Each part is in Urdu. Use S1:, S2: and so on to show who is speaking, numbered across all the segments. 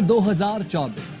S1: 2024,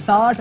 S1: 60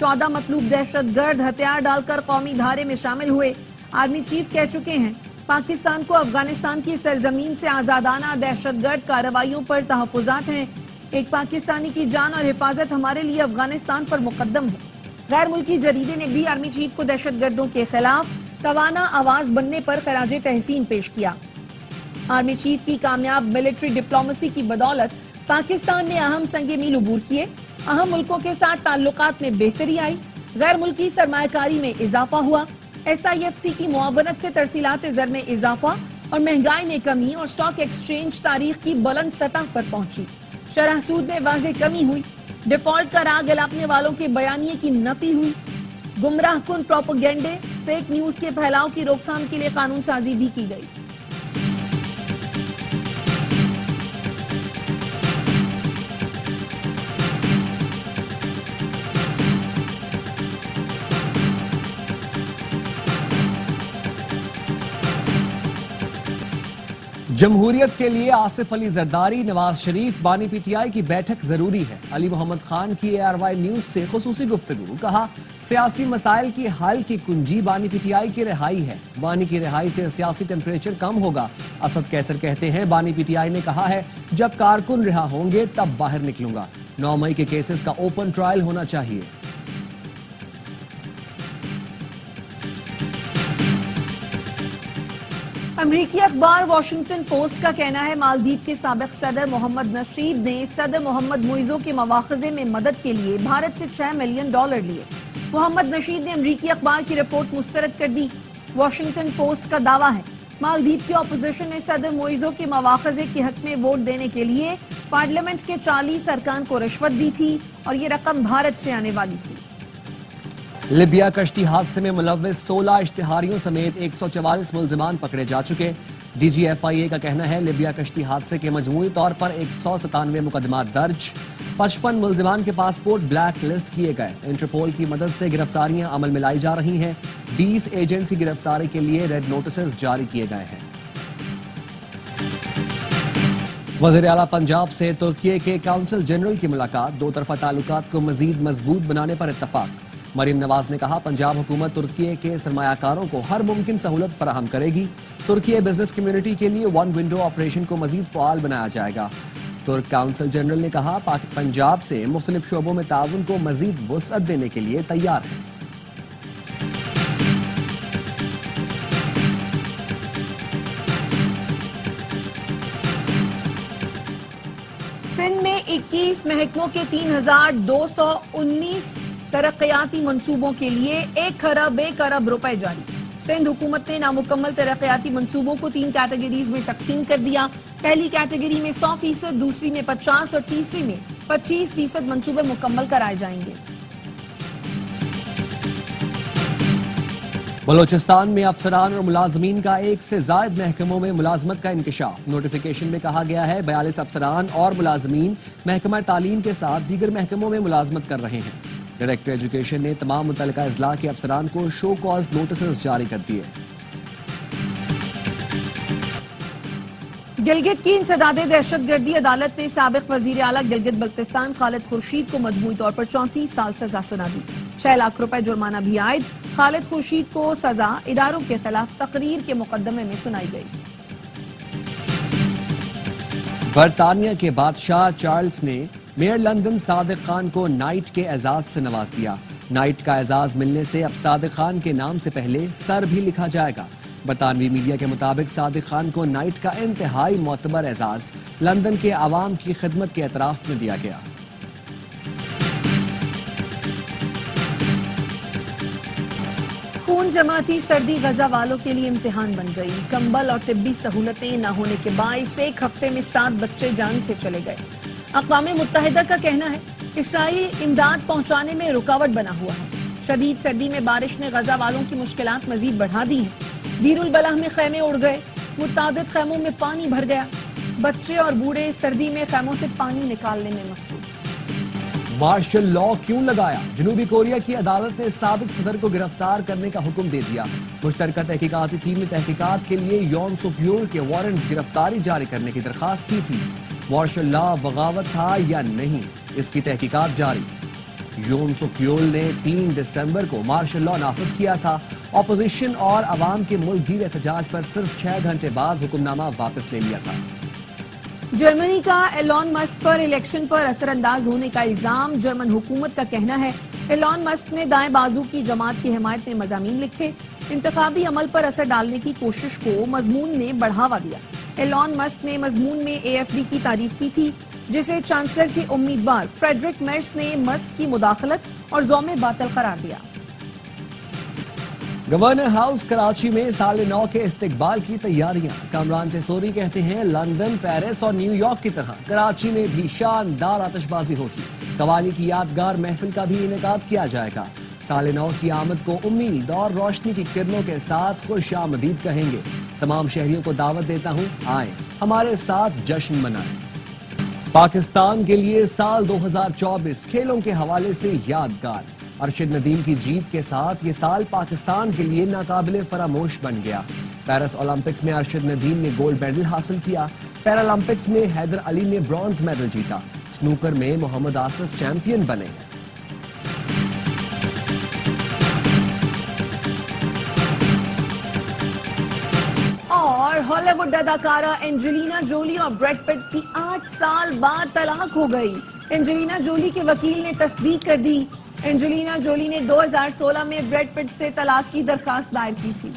S2: 14 مطلوب دہشت گرد ہتھیار ڈال کر قومی دھارے میں شامل ہوئے۔ آرمی چیف کہہ چکے ہیں پاکستان کو افغانستان کی سرزمین سے آزادانہ دہشت گرد کارروائیوں پر تحفظات ہیں۔ ایک پاکستانی کی جان اور حفاظت ہمارے لیے افغانستان پر مقدم ہے۔ غیر ملکی جریدے نے بھی آرمی چیف کو دہشت گردوں کے خلاف توانا آواز بننے پر خراج تحسین پیش کیا۔ آرمی چیف کی کامیاب ملٹری ڈپلومیسی کی بدولت پاکستان نے اہم سنگ میل عبور کیے، اہم ملکوں کے ساتھ تعلقات میں بہتری آئی، غیر ملکی سرمایہ کاری میں اضافہ ہوا، SIFC کی معاونت سے ترسیلات زر میں اضافہ اور مہنگائی میں کمی اور سٹاک ایکسچینج تاریخ کی بلند سطح پر پہنچی، شرح سود میں واضح کمی ہوئی، ڈیفالٹ کا راگ الاپنے والوں کے بیانیے کی نفی ہوئی، گمراہ کن پروپیگنڈے فیک نیوز کے پھیلاؤ کی روک تھام کے لیے قانون سازی بھی کی گئی۔
S1: جمہوریت کے لیے آصف علی زرداری، نواز شریف، بانی پی ٹی آئی کی بیٹھک ضروری ہے۔ علی محمد خان کی ARY نیوز سے خصوصی گفتگو، کہا سیاسی مسائل کی حل کی کنجی بانی پی ٹی آئی کی رہائی ہے، بانی کی رہائی سے سیاسی ٹیمپریچر کم ہوگا۔ اسد کیسر کہتے ہیں بانی پی ٹی آئی نے کہا ہے جب کارکن رہا ہوں گے تب باہر نکلوں گا، 9 مئی کے کیسز کا اوپن ٹرائل ہونا چاہیے۔
S2: امریکی اخبار واشنگٹن پوسٹ کا کہنا ہے مالدیپ کے سابق صدر محمد نشید نے صدر محمد معیزو کے مواخذے میں مدد کے لیے بھارت سے $6 ملین لیے۔ محمد نشید نے امریکی اخبار کی رپورٹ مسترد کر دی۔ واشنگٹن پوسٹ کا دعویٰ ہے مالدیپ کی اپوزیشن نے صدر معیزو کے مواخذے کے حق میں ووٹ دینے کے لیے پارلیمنٹ کے 40 ارکان کو رشوت دی تھی اور یہ رقم بھارت سے آنے والی تھی۔
S1: لیبیا کشتی حادثے میں ملوث 16 اشتہاریوں سمیت 144 ملزمان پکڑے جا چکے۔ DGFIA کا کہنا ہے لیبیا کشتی حادثے کے مجموعی طور پر 197 مقدمات درج، 55 ملزمان کے پاسپورٹ بلیک لسٹ کیے گئے۔ انٹرپول کی مدد سے گرفتاریاں عمل میں لائی جا رہی ہیں، 20 ایجنٹس کی گرفتاری کے لیے ریڈ نوٹسز جاری کیے گئے ہیں۔ وزیر اعلیٰ پنجاب سے ترکی کے کونسل جنرل کی ملاقات، دو طرفہ تعلقات کو مزید مضبوط بنانے پر اتفاق۔ مریم نواز نے کہا پنجاب حکومت ترکی کے سرمایہ کاروں کو ہر ممکن سہولت فراہم کرے گی، ترکی بزنس کمیونٹی کے لیے ون ونڈو آپریشن کو مزید فعال بنایا جائے گا۔ ترک کونسل جنرل نے کہا پنجاب سے مختلف شعبوں میں تعاون کو مزید وسعت دینے کے لیے تیار ہے۔
S2: سندھ میں 21 محکموں کے 3219 ترقیاتی منصوبوں کے لیے 1 ارب روپے جاری۔ سندھ حکومت نے نامکمل ترقیاتی منصوبوں کو 3 کیٹیگریز میں تقسیم کر دیا۔ پہلی کیٹیگری میں 100%، دوسری میں 50% اور تیسری میں 25% منصوبے مکمل کرائے جائیں گے۔
S1: بلوچستان میں افسران اور ملازمین کا 1 سے زائد محکموں میں ملازمت کا انکشاف۔ نوٹیفیکیشن میں کہا گیا ہے 42 افسران اور ملازمین محکمہ تعلیم کے ساتھ دیگر محکموں میں ملازمت کر رہے ہیں۔ ڈائریکٹر ایجوکیشن نے تمام متعلقہ اضلاع کے افسران کو شو کاز نوٹسز جاری کر دیے۔
S2: گلگت کی انسداد دہشت گردی عدالت نے سابق وزیر اعلیٰ گلگت بلتستان خالد خورشید کو مجموعی طور پر 34 سال سزا سنا دی۔ 6 لاکھ روپے جرمانہ بھی عائد۔ خالد خورشید کو سزا اداروں کے خلاف تقریر کے مقدمے میں سنائی گئی۔
S1: برطانیہ کے بادشاہ چارلز نے میئر لندن صادق خان کو نائٹ کے اعزاز سے نواز دیا۔ نائٹ کا اعزاز ملنے سے اب صادق خان کے نام سے پہلے سر بھی لکھا جائے گا۔ برطانوی میڈیا کے مطابق صادق خان کو نائٹ کا انتہائی معتبر اعزاز لندن کے عوام کی خدمت کے اعتراف میں دیا گیا۔
S2: خون جماتی سردی غزہ والوں کے لیے امتحان بن گئی۔ کمبل اور طبی سہولتیں نہ ہونے کے باعث 1 ہفتے میں 7 بچے جان سے چلے گئے۔ اقوام متحدہ کا کہنا ہے اسرائیل امداد پہنچانے میں رکاوٹ بنا ہوا ہے۔ شدید سردی میں بارش نے غزہ والوں کی مشکلات مزید بڑھا دی ہیں۔ دیر البلح میں خیمے اڑ گئے، متعدد خیموں میں پانی بھر گیا۔ بچے اور بوڑھے سردی میں خیموں سے پانی نکالنے میں مصروف۔
S1: مارشل لا کیوں لگایا؟ جنوبی کوریا کی عدالت نے سابق صدر کو گرفتار کرنے کا حکم دے دیا۔ مشترکہ تحقیقاتی ٹیم نے تحقیقات کے لیے یون سوک یول کے وارنٹ گرفتاری جاری کرنے کی درخواست کی تھی۔ مارشل لا بغاوت تھا یا نہیں، اس کی تحقیقات جاری۔ یون سک یول نے 3 دسمبر کو مارشل لاء نافذ کیا تھا۔ اپوزیشن اور عوام کے ملک گیر احتجاج پر صرف 6 گھنٹے بعد حکمنامہ واپس لے لیا تھا۔
S2: جرمنی کا ایلون مسک پر الیکشن پر اثر انداز ہونے کا الزام۔ جرمن حکومت کا کہنا ہے ایلون مسک نے دائیں بازو کی جماعت کی حمایت میں مضامین لکھے، انتخابی عمل پر اثر ڈالنے کی کوشش کو مضمون نے بڑھاوا دیا۔ ایلون مسک نے مضمون میں AFD کی تعریف کی تھی، جسے چانسلر کے امیدوار فریڈرک مرز نے مسک کی مداخلت اور زوم باطل قرار دیا۔
S1: گورنر ہاؤس کراچی میں 9:30 کے استقبال کی تیاریاں۔ کامران ٹیسوری کہتے ہیں لندن، پیرس اور نیو یارک کی طرح کراچی میں بھی شاندار آتش بازی ہوگی۔ قوالی کی یادگار محفل کا بھی انعقاد کیا جائے گا۔ 9:30 کی آمد کو امید اور روشنی کی کرنوں کے ساتھ خوش آمدید کہیں گے۔ تمام شہریوں کو دعوت دیتا ہوں، آئیں ہمارے ساتھ جشن منائیں۔ پاکستان کے لیے سال 2024 کھیلوں کے حوالے سے یادگار۔ ارشد ندیم کی جیت کے ساتھ یہ سال پاکستان کے لیے ناقابل فراموش بن گیا۔ پیرس اولمپکس میں ارشد ندیم نے گولڈ میڈل حاصل کیا۔ پیرالمپکس میں حیدر علی نے برونز میڈل جیتا۔ سنوکر میں محمد آصف چیمپئن بنے۔ اور
S2: ہالی ووڈ اداکارہ اینجلینا جولی اور بریڈ پٹ کی 8 سال بعد طلاق ہو گئی۔ اینجلینا جولی کے وکیل نے تصدیق کر دی۔ اینجلینا جولی نے 2016 میں بریڈ پٹ سے طلاق کی درخواست دائر کی تھی۔